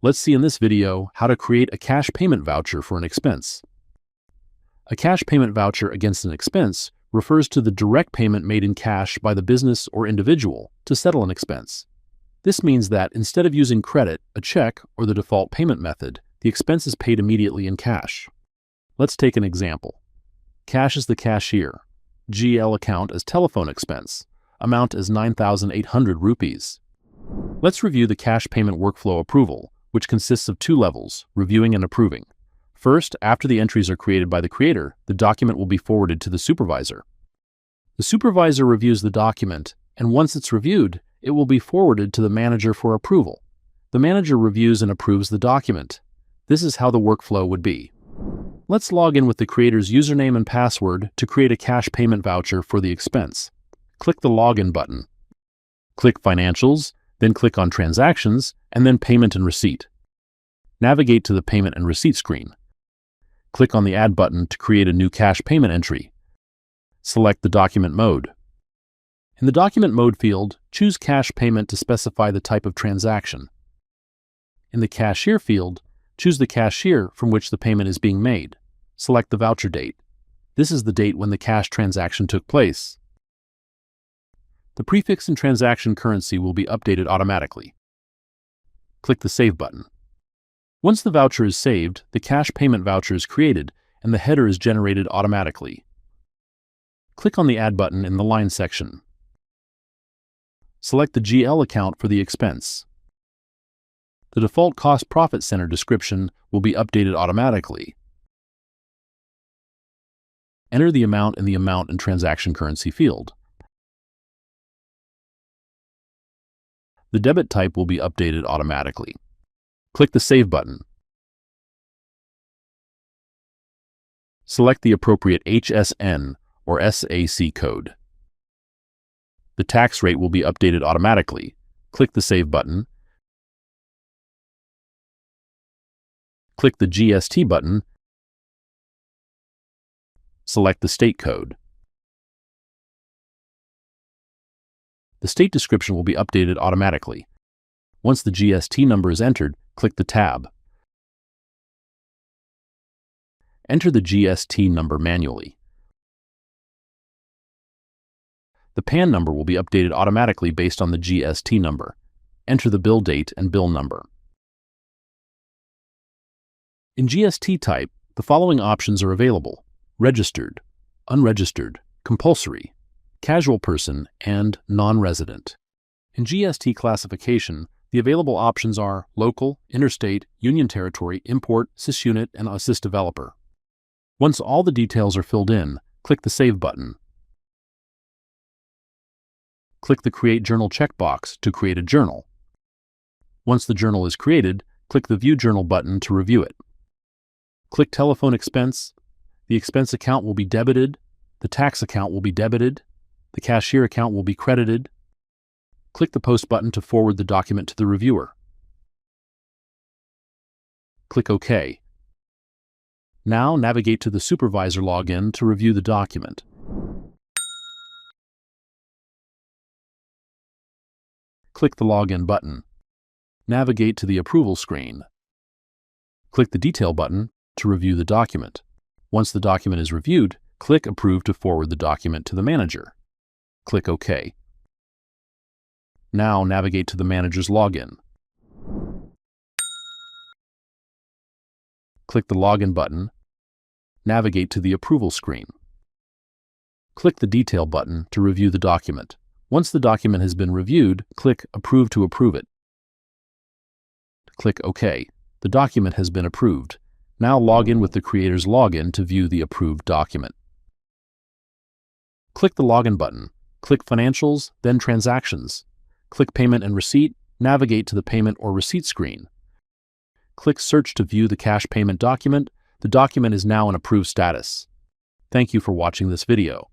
Let's see in this video how to create a cash payment voucher for an expense. A cash payment voucher against an expense refers to the direct payment made in cash by the business or individual to settle an expense. This means that instead of using credit, a check, or the default payment method, the expense is paid immediately in cash. Let's take an example. Cash as the cashier. GL account as telephone expense. Amount as 9,800 rupees. Let's review the cash payment workflow approval, which consists of two levels, reviewing and approving. First, after the entries are created by the creator, the document will be forwarded to the supervisor. The supervisor reviews the document, and once it's reviewed, it will be forwarded to the manager for approval. The manager reviews and approves the document. This is how the workflow would be. Let's log in with the creator's username and password to create a cash payment voucher for the expense. Click the Login button. Click Financials, then click on Transactions, and then Payment and Receipt. Navigate to the Payment and Receipt screen. Click on the Add button to create a new cash payment entry. Select the document mode. In the Document Mode field, choose Cash Payment to specify the type of transaction. In the Cashier field, choose the cashier from which the payment is being made. Select the voucher date. This is the date when the cash transaction took place. The prefix and transaction currency will be updated automatically. Click the Save button. Once the voucher is saved, the cash payment voucher is created and the header is generated automatically. Click on the Add button in the Line section. Select the GL account for the expense. The default Cost Profit Center description will be updated automatically. Enter the amount in the Amount and Transaction Currency field. The debit type will be updated automatically. Click the Save button. Select the appropriate HSN or SAC code. The tax rate will be updated automatically. Click the Save button. Click the GST button. Select the state code. The state description will be updated automatically. Once the GST number is entered, click the tab. Enter the GST number manually. The PAN number will be updated automatically based on the GST number. Enter the bill date and bill number. In GST type, the following options are available: registered, unregistered, compulsory, casual person, and non-resident. In GST classification, the available options are local, interstate, union territory, import, sysunit, and assist developer. Once all the details are filled in, click the Save button. Click the Create Journal checkbox to create a journal. Once the journal is created, click the View Journal button to review it. Click Telephone Expense. The expense account will be debited, the tax account will be debited, the cashier account will be credited. Click the Post button to forward the document to the reviewer. Click OK. Now navigate to the supervisor login to review the document. Click the Login button. Navigate to the Approval screen. Click the Detail button to review the document. Once the document is reviewed, click Approve to forward the document to the manager. Click OK. Now navigate to the manager's login. Click the Login button. Navigate to the Approval screen. Click the Detail button to review the document. Once the document has been reviewed, click Approve to approve it. Click OK. The document has been approved. Now log in with the creator's login to view the approved document. Click the Login button. Click Financials, then Transactions. Click Payment and Receipt. Navigate to the Payment or Receipt screen. Click Search to view the cash payment document. The document is now in approved status. Thank you for watching this video.